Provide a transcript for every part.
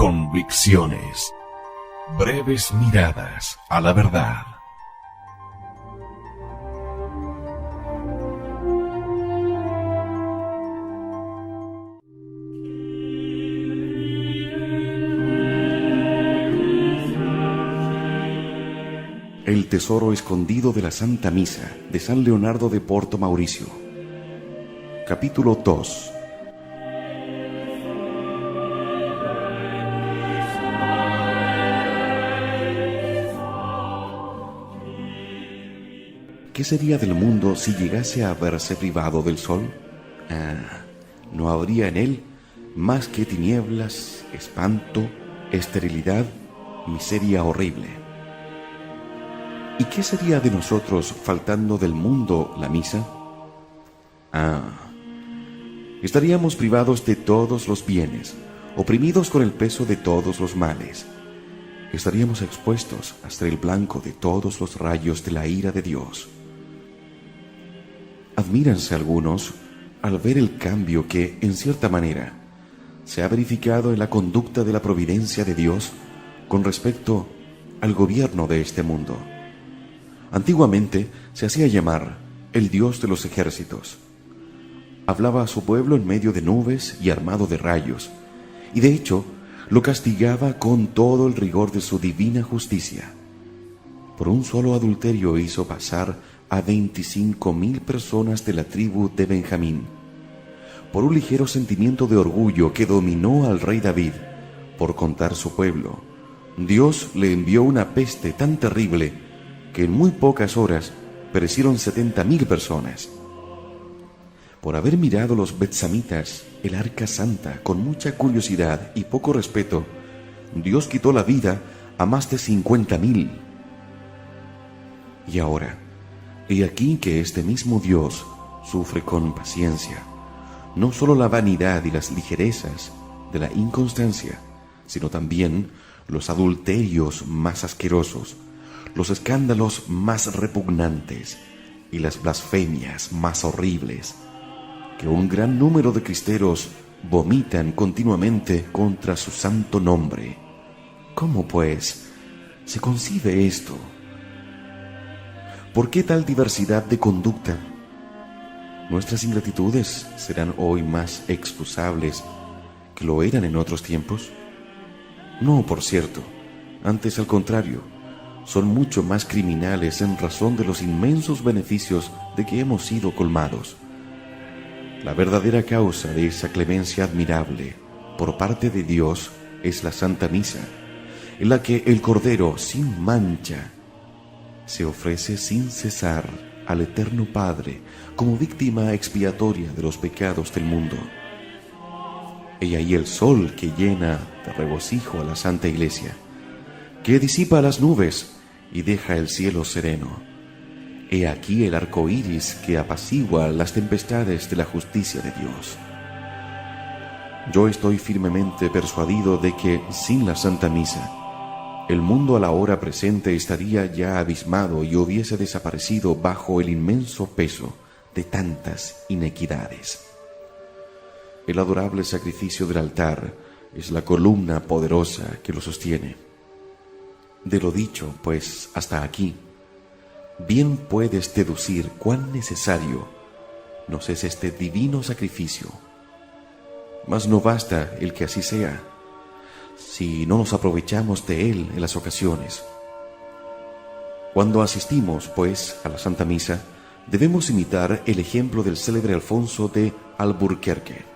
Convicciones. Breves miradas a la verdad. El tesoro escondido de la Santa Misa de San Leonardo de Porto Mauricio. Capítulo 2. ¿Qué sería del mundo si llegase a verse privado del sol? No habría en él más que tinieblas, espanto, esterilidad, miseria horrible. ¿Y qué sería de nosotros faltando del mundo la misa? Estaríamos privados de todos los bienes, oprimidos con el peso de todos los males. Estaríamos expuestos hasta el blanco de todos los rayos de la ira de Dios. Admíranse algunos al ver el cambio que, en cierta manera, se ha verificado en la conducta de la providencia de Dios con respecto al gobierno de este mundo. Antiguamente se hacía llamar el Dios de los ejércitos. Hablaba a su pueblo en medio de nubes y armado de rayos, y de hecho lo castigaba con todo el rigor de su divina justicia. Por un solo adulterio hizo pasar a 25,000 personas de la tribu de Benjamín. Por un ligero sentimiento de orgullo que dominó al rey David, por contar su pueblo, Dios le envió una peste tan terrible que en muy pocas horas perecieron 70,000 personas. Por haber mirado los betsamitas el arca santa con mucha curiosidad y poco respeto, Dios quitó la vida a más de 50,000. Y ahora, he aquí que este mismo Dios sufre con paciencia no solo la vanidad y las ligerezas de la inconstancia, sino también los adulterios más asquerosos, los escándalos más repugnantes y las blasfemias más horribles, que un gran número de cristeros vomitan continuamente contra su santo nombre. ¿Cómo, pues, se concibe esto? ¿Por qué tal diversidad de conducta? ¿Nuestras ingratitudes serán hoy más excusables que lo eran en otros tiempos? No, por cierto, antes al contrario, son mucho más criminales en razón de los inmensos beneficios de que hemos sido colmados. La verdadera causa de esa clemencia admirable por parte de Dios es la Santa Misa, en la que el Cordero sin mancha se ofrece sin cesar al Eterno Padre como víctima expiatoria de los pecados del mundo. He ahí el sol que llena de regocijo a la Santa Iglesia, que disipa las nubes y deja el cielo sereno. He aquí el arco iris que apacigua las tempestades de la justicia de Dios. Yo estoy firmemente persuadido de que, sin la Santa Misa, el mundo a la hora presente estaría ya abismado y hubiese desaparecido bajo el inmenso peso de tantas inequidades. El adorable sacrificio del altar es la columna poderosa que lo sostiene. De lo dicho, pues, hasta aquí, bien puedes deducir cuán necesario nos es este divino sacrificio. Mas no basta el que así sea, si no nos aprovechamos de él en las ocasiones. Cuando asistimos, pues, a la Santa Misa, debemos imitar el ejemplo del célebre Alfonso de Alburquerque.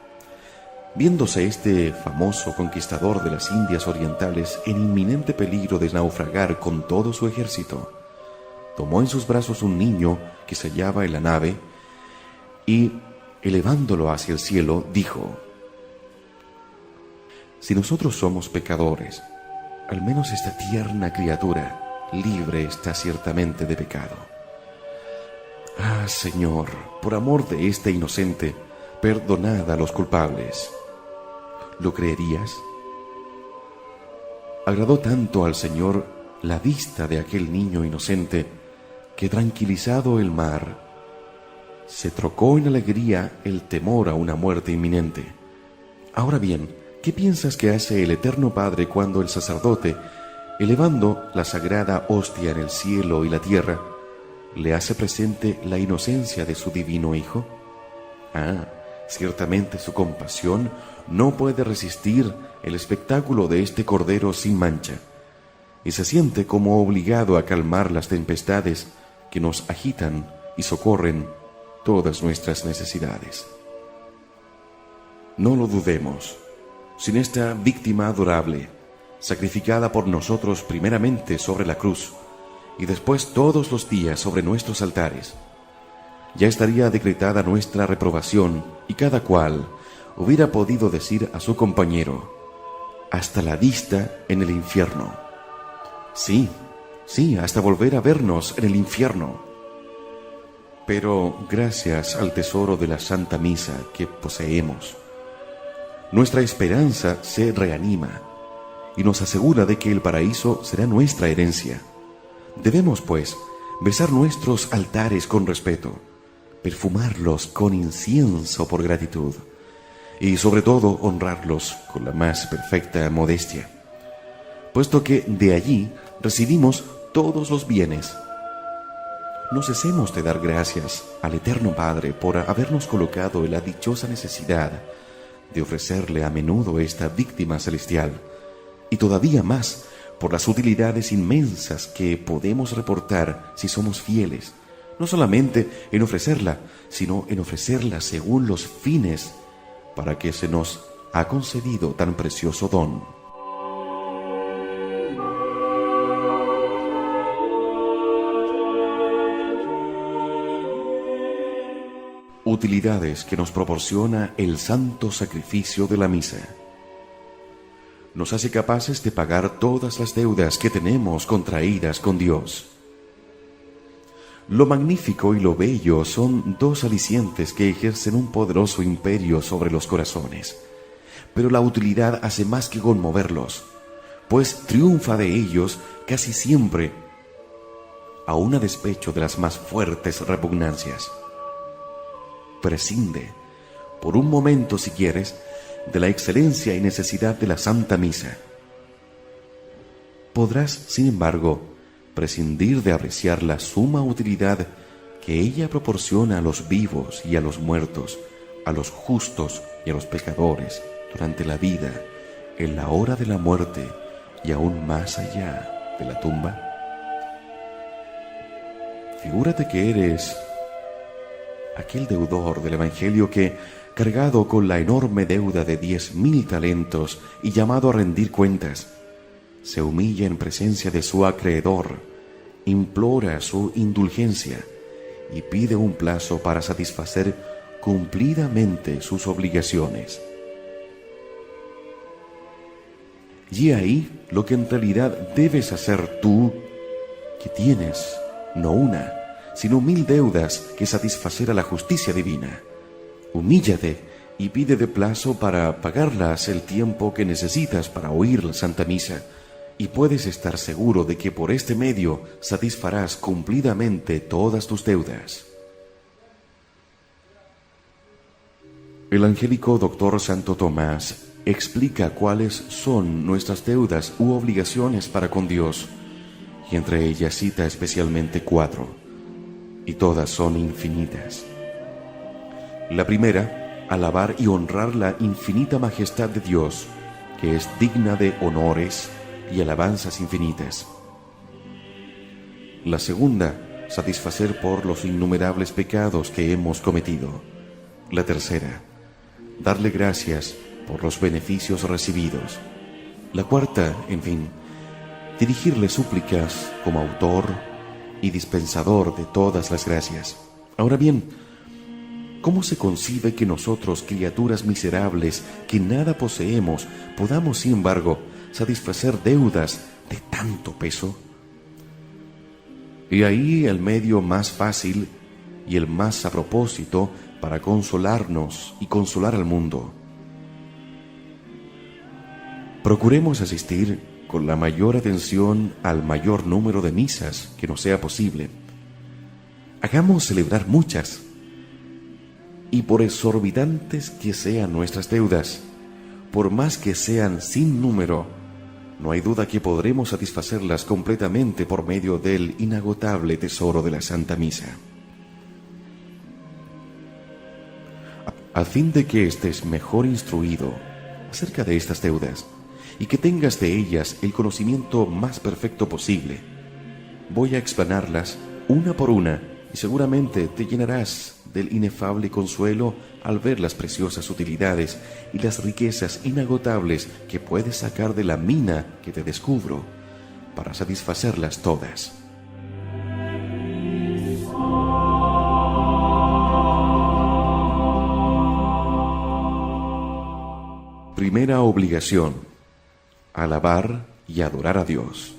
Viéndose este famoso conquistador de las Indias Orientales en inminente peligro de naufragar con todo su ejército, tomó en sus brazos un niño que se hallaba en la nave y, elevándolo hacia el cielo, dijo: si nosotros somos pecadores, al menos esta tierna criatura libre está ciertamente de pecado. Señor, por amor de este inocente, perdonad a los culpables. ¿Lo creerías? Agradó tanto al Señor la vista de aquel niño inocente que, tranquilizado el mar, se trocó en alegría el temor a una muerte inminente. Ahora bien, ¿qué piensas que hace el Eterno Padre cuando el sacerdote, elevando la sagrada hostia en el cielo y la tierra, le hace presente la inocencia de su divino Hijo? Ciertamente su compasión no puede resistir el espectáculo de este Cordero sin mancha, y se siente como obligado a calmar las tempestades que nos agitan y socorren todas nuestras necesidades. No lo dudemos, sin esta víctima adorable, sacrificada por nosotros primeramente sobre la cruz y después todos los días sobre nuestros altares, ya estaría decretada nuestra reprobación y cada cual hubiera podido decir a su compañero: hasta la vista en el infierno. Sí, hasta volver a vernos en el infierno. Pero gracias al tesoro de la Santa Misa que poseemos, nuestra esperanza se reanima y nos asegura de que el paraíso será nuestra herencia. Debemos, pues, besar nuestros altares con respeto, perfumarlos con incienso por gratitud y, sobre todo, honrarlos con la más perfecta modestia, puesto que de allí recibimos todos los bienes. No cesemos de dar gracias al Eterno Padre por habernos colocado en la dichosa necesidad de ofrecerle a menudo esta víctima celestial, y todavía más por las utilidades inmensas que podemos reportar si somos fieles, no solamente en ofrecerla, sino en ofrecerla según los fines para que se nos ha concedido tan precioso don. Utilidades que nos proporciona el santo sacrificio de la misa. Nos hace capaces de pagar todas las deudas que tenemos contraídas con Dios. Lo magnífico y lo bello son dos alicientes que ejercen un poderoso imperio sobre los corazones, pero la utilidad hace más que conmoverlos, pues triunfa de ellos casi siempre, aun a despecho de las más fuertes repugnancias. Prescinde, por un momento si quieres, de la excelencia y necesidad de la Santa Misa. Podrás, sin embargo, prescindir de apreciar la suma utilidad que ella proporciona a los vivos y a los muertos, a los justos y a los pecadores, durante la vida, en la hora de la muerte y aún más allá de la tumba. Figúrate que eres aquel deudor del Evangelio que, cargado con la enorme deuda de 10.000 talentos y llamado a rendir cuentas, se humilla en presencia de su acreedor, implora su indulgencia y pide un plazo para satisfacer cumplidamente sus obligaciones. Y ahí lo que en realidad debes hacer tú, que tienes no una, sino 1.000 deudas que satisfacer a la justicia divina. Humíllate y pide de plazo para pagarlas el tiempo que necesitas para oír la Santa Misa, y puedes estar seguro de que por este medio satisfarás cumplidamente todas tus deudas. El angélico doctor Santo Tomás explica cuáles son nuestras deudas u obligaciones para con Dios, y entre ellas cita especialmente 4, y todas son infinitas. La primera, alabar y honrar la infinita majestad de Dios, que es digna de honores y alabanzas infinitas. La segunda, satisfacer por los innumerables pecados que hemos cometido. La tercera, darle gracias por los beneficios recibidos. La cuarta, en fin, dirigirle súplicas como autor y dispensador de todas las gracias. Ahora bien, ¿cómo se concibe que nosotros, criaturas miserables que nada poseemos, podamos, sin embargo, satisfacer deudas de tanto peso? Y ahí el medio más fácil y el más a propósito para consolarnos y consolar al mundo. Procuremos asistir con la mayor atención al mayor número de misas que nos sea posible. Hagamos celebrar muchas, y por exorbitantes que sean nuestras deudas, por más que sean sin número, no hay duda que podremos satisfacerlas completamente por medio del inagotable tesoro de la Santa Misa. A fin de que estés mejor instruido acerca de estas deudas y que tengas de ellas el conocimiento más perfecto posible, voy a explanarlas una por una y seguramente te llenarás del inefable consuelo al ver las preciosas utilidades y las riquezas inagotables que puedes sacar de la mina que te descubro para satisfacerlas todas. Primera obligación: alabar y adorar a Dios.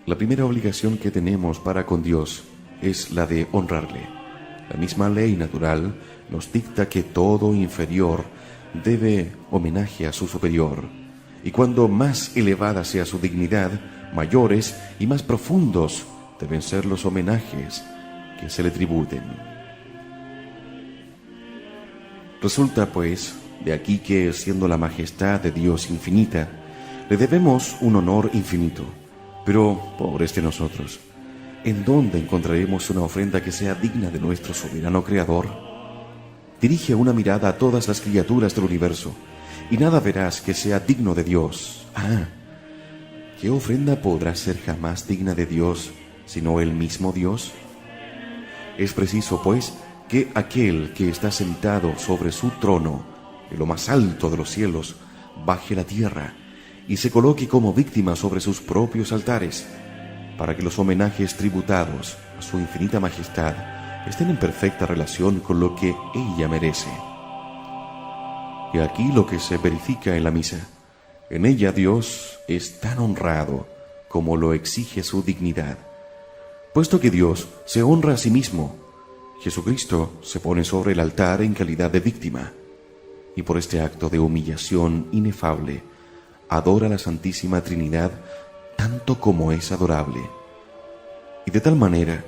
La primera obligación que tenemos para con Dios es la de honrarle. La misma ley natural nos dicta que todo inferior debe homenaje a su superior, y cuando más elevada sea su dignidad, mayores y más profundos deben ser los homenajes que se le tributen. Resulta, pues, de aquí que, siendo la majestad de Dios infinita, le debemos un honor infinito. Pero, pobres de nosotros, ¿en dónde encontraremos una ofrenda que sea digna de nuestro soberano Creador? Dirige una mirada a todas las criaturas del universo, y nada verás que sea digno de Dios. ¿Qué ofrenda podrá ser jamás digna de Dios, sino el mismo Dios? Es preciso, pues, que aquel que está sentado sobre su trono, en lo más alto de los cielos, baje a la tierra y se coloque como víctima sobre sus propios altares, para que los homenajes tributados a su infinita majestad estén en perfecta relación con lo que ella merece. Y aquí lo que se verifica en la misa. En ella Dios es tan honrado como lo exige su dignidad. Puesto que Dios se honra a sí mismo, Jesucristo se pone sobre el altar en calidad de víctima, y por este acto de humillación inefable, adora a la Santísima Trinidad tanto como es adorable, y de tal manera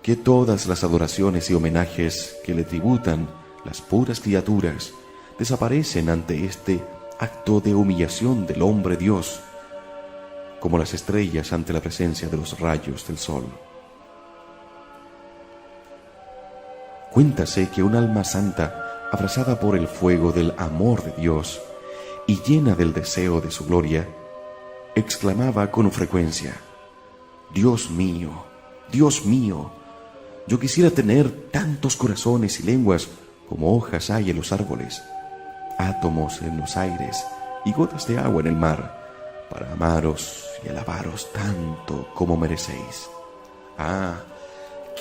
que todas las adoraciones y homenajes que le tributan las puras criaturas desaparecen ante este acto de humillación del hombre Dios, como las estrellas ante la presencia de los rayos del sol. Cuéntase que un alma santa, abrasada por el fuego del amor de Dios y llena del deseo de su gloria, exclamaba con frecuencia: Dios mío, yo quisiera tener tantos corazones y lenguas como hojas hay en los árboles, átomos en los aires y gotas de agua en el mar, para amaros y alabaros tanto como merecéis.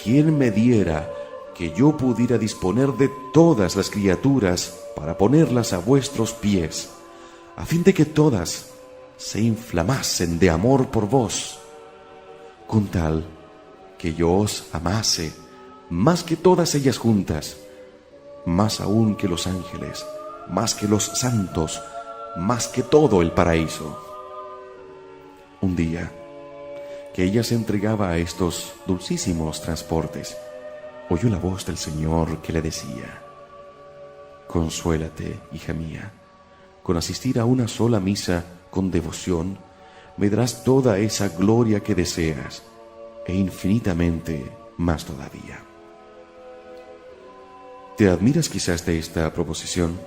¿Quién me diera que yo pudiera disponer de todas las criaturas para ponerlas a vuestros pies, a fin de que todas se inflamasen de amor por vos, con tal que yo os amase más que todas ellas juntas, más aún que los ángeles, más que los santos, más que todo el paraíso? Un día, que ella se entregaba a estos dulcísimos transportes, oyó la voz del Señor que le decía: Consuélate, hija mía, con asistir a una sola misa con devoción, me darás toda esa gloria que deseas, e infinitamente más todavía. ¿Te admiras quizás de esta proposición?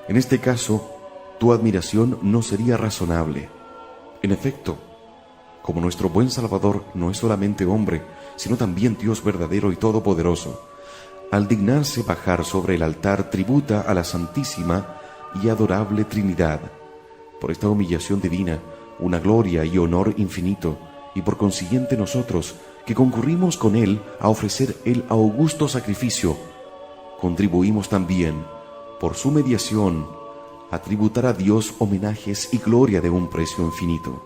En este caso, tu admiración no sería razonable. En efecto, como nuestro buen Salvador no es solamente hombre, sino también Dios verdadero y todopoderoso, al dignarse bajar sobre el altar tributa a la Santísima y adorable Trinidad, por esta humillación divina, una gloria y honor infinito, y por consiguiente nosotros, que concurrimos con Él a ofrecer el augusto sacrificio, contribuimos también, por su mediación, a tributar a Dios homenajes y gloria de un precio infinito.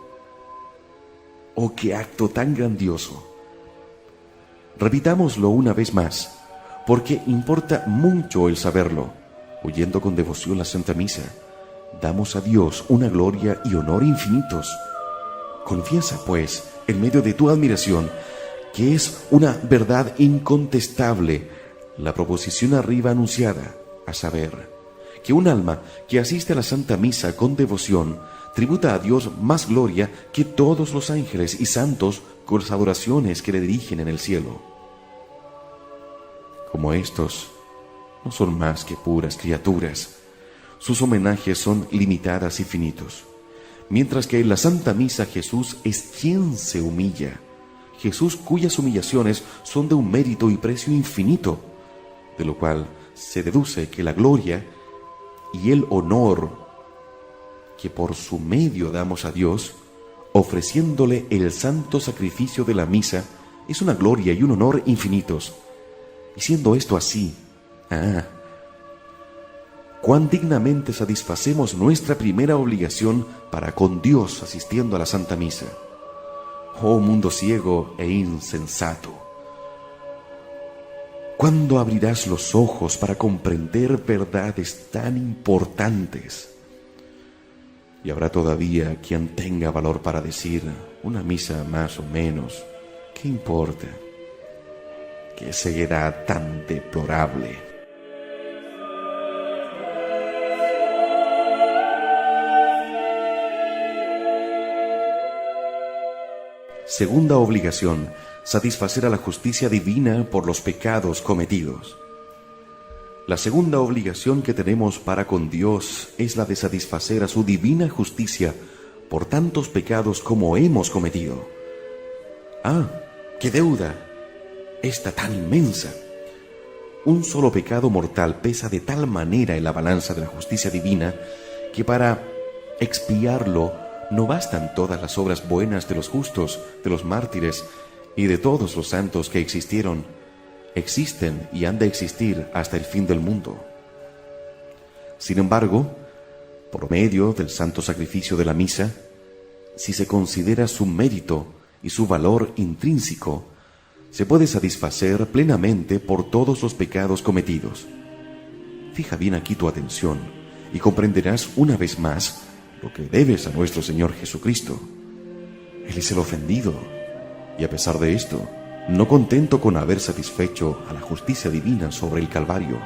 ¡Oh, qué acto tan grandioso! Repitámoslo una vez más, porque importa mucho el saberlo. Oyendo con devoción la Santa Misa, damos a Dios una gloria y honor infinitos. Confiesa, pues, en medio de tu admiración, que es una verdad incontestable la proposición arriba anunciada, a saber, que un alma que asiste a la Santa Misa con devoción tributa a Dios más gloria que todos los ángeles y santos con las adoraciones que le dirigen en el cielo. Como estos no son más que puras criaturas, sus homenajes son limitadas y finitos. Mientras que en la Santa Misa Jesús es quien se humilla, Jesús cuyas humillaciones son de un mérito y precio infinito, de lo cual se deduce que la gloria y el honor que por su medio damos a Dios, ofreciéndole el santo sacrificio de la misa, es una gloria y un honor infinitos. Y siendo esto así, cuán dignamente satisfacemos nuestra primera obligación para con Dios asistiendo a la Santa Misa. Oh mundo ciego e insensato, ¿cuándo abrirás los ojos para comprender verdades tan importantes? Y habrá todavía quien tenga valor para decir, una misa más o menos, ¿qué importa? ¿Qué ceguedad tan deplorable? Segunda obligación, satisfacer a la justicia divina por los pecados cometidos. La segunda obligación que tenemos para con Dios es la de satisfacer a su divina justicia por tantos pecados como hemos cometido. ¡Qué deuda! Esta tan inmensa. Un solo pecado mortal pesa de tal manera en la balanza de la justicia divina que para expiarlo no bastan todas las obras buenas de los justos, de los mártires y de todos los santos que existieron, existen y han de existir hasta el fin del mundo. Sin embargo, por medio del santo sacrificio de la misa, si se considera su mérito y su valor intrínseco, se puede satisfacer plenamente por todos los pecados cometidos. Fija bien aquí tu atención y comprenderás una vez más lo que debes a nuestro Señor Jesucristo. Él es el ofendido, y a pesar de esto, no contento con haber satisfecho a la justicia divina sobre el Calvario,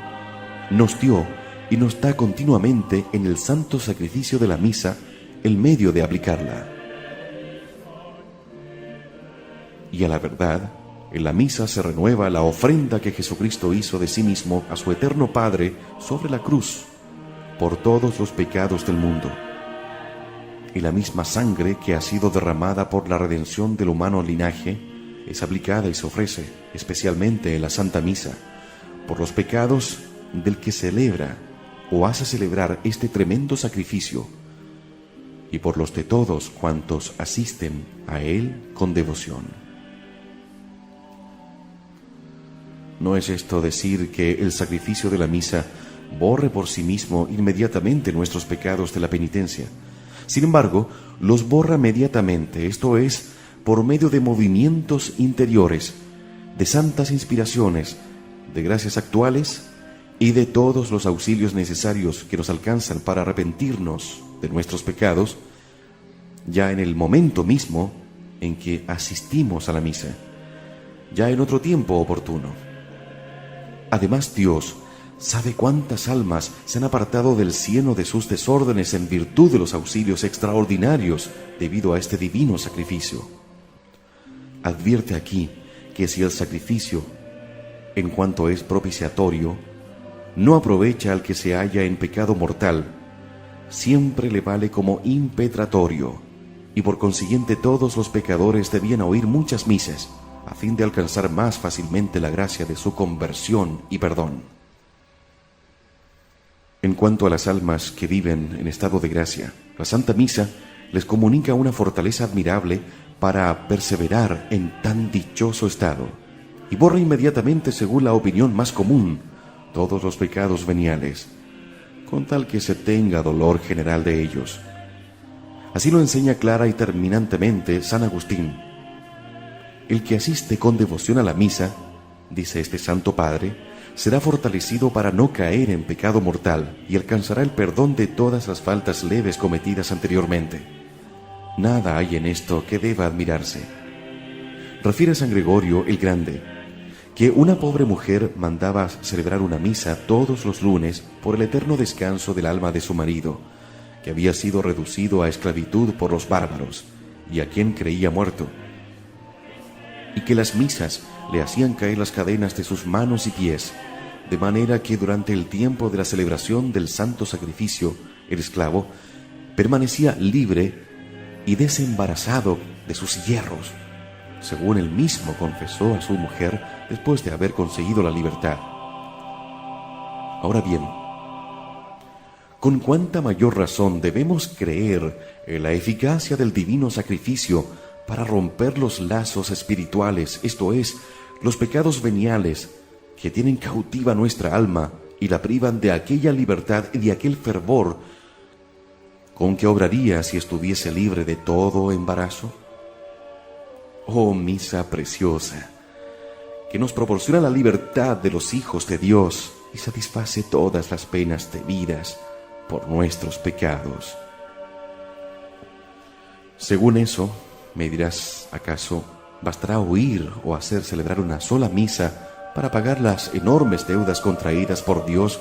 nos dio y nos da continuamente en el santo sacrificio de la misa el medio de aplicarla. Y a la verdad, en la misa se renueva la ofrenda que Jesucristo hizo de sí mismo a su eterno Padre sobre la cruz por todos los pecados del mundo. Y la misma sangre que ha sido derramada por la redención del humano linaje es aplicada y se ofrece, especialmente en la Santa Misa, por los pecados del que celebra o hace celebrar este tremendo sacrificio y por los de todos cuantos asisten a él con devoción. No es esto decir que el sacrificio de la misa borre por sí mismo inmediatamente nuestros pecados de la penitencia. Sin embargo, los borra mediatamente, esto es, por medio de movimientos interiores, de santas inspiraciones, de gracias actuales y de todos los auxilios necesarios que nos alcanzan para arrepentirnos de nuestros pecados, ya en el momento mismo en que asistimos a la misa, ya en otro tiempo oportuno. Además, Dios sabe cuántas almas se han apartado del cieno de sus desórdenes en virtud de los auxilios extraordinarios debido a este divino sacrificio. Advierte aquí que si el sacrificio, en cuanto es propiciatorio, no aprovecha al que se halla en pecado mortal, siempre le vale como impetratorio, y por consiguiente todos los pecadores debían oír muchas misas, a fin de alcanzar más fácilmente la gracia de su conversión y perdón. En cuanto a las almas que viven en estado de gracia, la Santa Misa les comunica una fortaleza admirable para perseverar en tan dichoso estado, y borra inmediatamente, según la opinión más común, todos los pecados veniales, con tal que se tenga dolor general de ellos. Así lo enseña clara y terminantemente San Agustín. El que asiste con devoción a la misa, dice este Santo Padre, será fortalecido para no caer en pecado mortal y alcanzará el perdón de todas las faltas leves cometidas anteriormente. Nada hay en esto que deba admirarse. Refiere San Gregorio el Grande que una pobre mujer mandaba celebrar una misa todos los lunes por el eterno descanso del alma de su marido, que había sido reducido a esclavitud por los bárbaros y a quien creía muerto, y que las misas le hacían caer las cadenas de sus manos y pies, de manera que durante el tiempo de la celebración del santo sacrificio, el esclavo permanecía libre y desembarazado de sus hierros, según él mismo confesó a su mujer después de haber conseguido la libertad. Ahora bien, con cuánta mayor razón debemos creer en la eficacia del divino sacrificio para romper los lazos espirituales, esto es, los pecados veniales que tienen cautiva nuestra alma y la privan de aquella libertad y de aquel fervor con que obraría si estuviese libre de todo embarazo. Oh misa preciosa, que nos proporciona la libertad de los hijos de Dios y satisface todas las penas debidas por nuestros pecados. Según eso, me dirás, ¿acaso bastará oír o hacer celebrar una sola misa para pagar las enormes deudas contraídas por Dios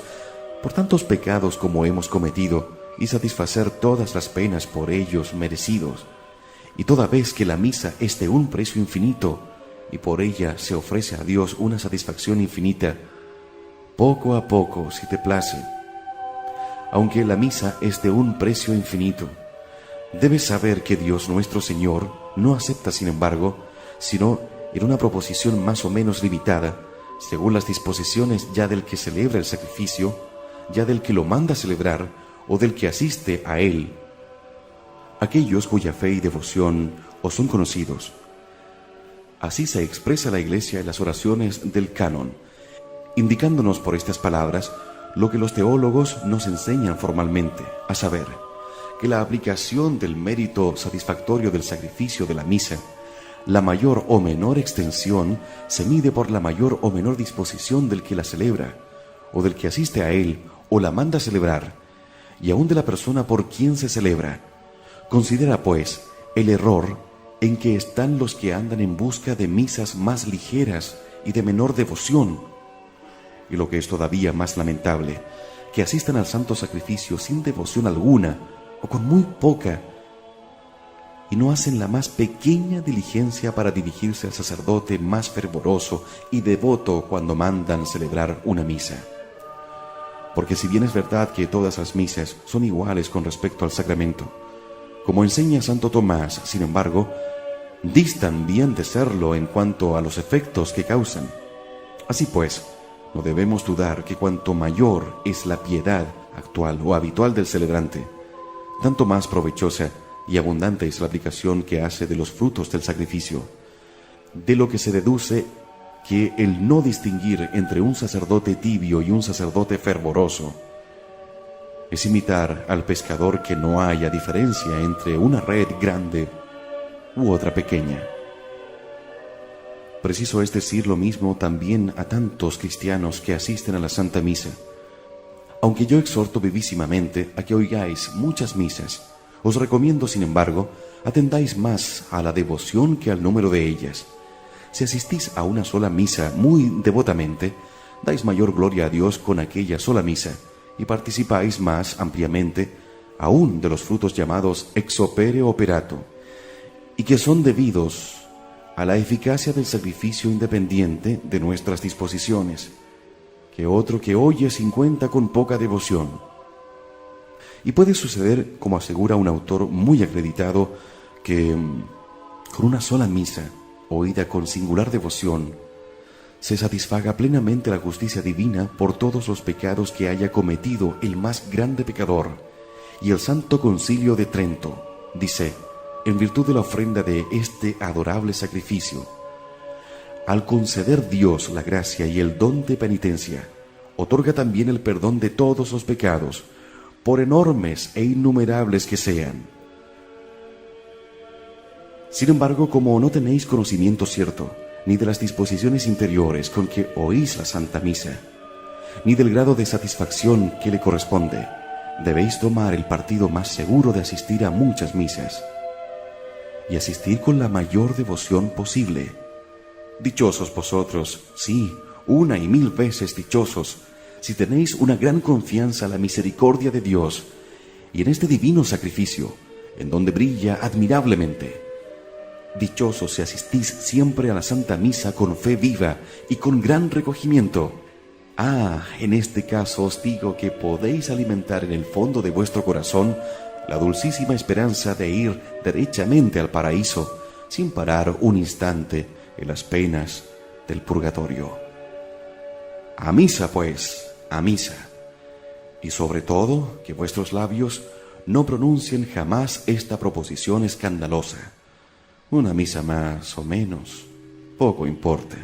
por tantos pecados como hemos cometido y satisfacer todas las penas por ellos merecidos? Y toda vez que la misa es de un precio infinito y por ella se ofrece a Dios una satisfacción infinita, poco a poco, si te place, aunque la misa es de un precio infinito, debes saber que Dios nuestro Señor no acepta, sin embargo, sino en una proposición más o menos limitada, según las disposiciones ya del que celebra el sacrificio, ya del que lo manda celebrar o del que asiste a él, aquellos cuya fe y devoción os son conocidos. Así se expresa la Iglesia en las oraciones del canon, indicándonos por estas palabras lo que los teólogos nos enseñan formalmente, a saber, que la aplicación del mérito satisfactorio del sacrificio de la misa, la mayor o menor extensión, se mide por la mayor o menor disposición del que la celebra, o del que asiste a él, o la manda celebrar, y aun de la persona por quien se celebra. Considera, pues, el error en que están los que andan en busca de misas más ligeras y de menor devoción, y lo que es todavía más lamentable, que asistan al santo sacrificio sin devoción alguna o con muy poca, y no hacen la más pequeña diligencia para dirigirse al sacerdote más fervoroso y devoto cuando mandan celebrar una misa. Porque si bien es verdad que todas las misas son iguales con respecto al sacramento, como enseña Santo Tomás, sin embargo, distan bien de serlo en cuanto a los efectos que causan. Así pues, no debemos dudar que cuanto mayor es la piedad actual o habitual del celebrante, tanto más provechosa y abundante es la aplicación que hace de los frutos del sacrificio, de lo que se deduce que el no distinguir entre un sacerdote tibio y un sacerdote fervoroso es imitar al pescador que no haya diferencia entre una red grande u otra pequeña. Preciso es decir lo mismo también a tantos cristianos que asisten a la Santa Misa. Aunque yo exhorto vivísimamente a que oigáis muchas misas, os recomiendo, sin embargo, atendáis más a la devoción que al número de ellas. Si asistís a una sola misa muy devotamente, dais mayor gloria a Dios con aquella sola misa, y participáis más ampliamente aún de los frutos llamados ex opere operato, y que son debidos a la eficacia del sacrificio independiente de nuestras disposiciones, que otro que oye sin cuenta con poca devoción. Y puede suceder, como asegura un autor muy acreditado, que con una sola misa, oída con singular devoción, se satisfaga plenamente la justicia divina por todos los pecados que haya cometido el más grande pecador. Y el Santo Concilio de Trento dice, en virtud de la ofrenda de este adorable sacrificio, al conceder Dios la gracia y el don de penitencia, otorga también el perdón de todos los pecados, por enormes e innumerables que sean. Sin embargo, como no tenéis conocimiento cierto, ni de las disposiciones interiores con que oís la Santa Misa, ni del grado de satisfacción que le corresponde, debéis tomar el partido más seguro de asistir a muchas misas, y asistir con la mayor devoción posible, Dichosos vosotros, sí, 1,000 veces dichosos, si tenéis una gran confianza en la misericordia de Dios y en este divino sacrificio, en donde brilla admirablemente. Dichosos si asistís siempre a la Santa Misa con fe viva y con gran recogimiento. En este caso os digo que podéis alimentar en el fondo de vuestro corazón la dulcísima esperanza de ir derechamente al paraíso, sin parar un instante en las penas del purgatorio. A misa, pues, a misa. Y sobre todo, que vuestros labios no pronuncien jamás esta proposición escandalosa. Una misa más o menos, poco importa.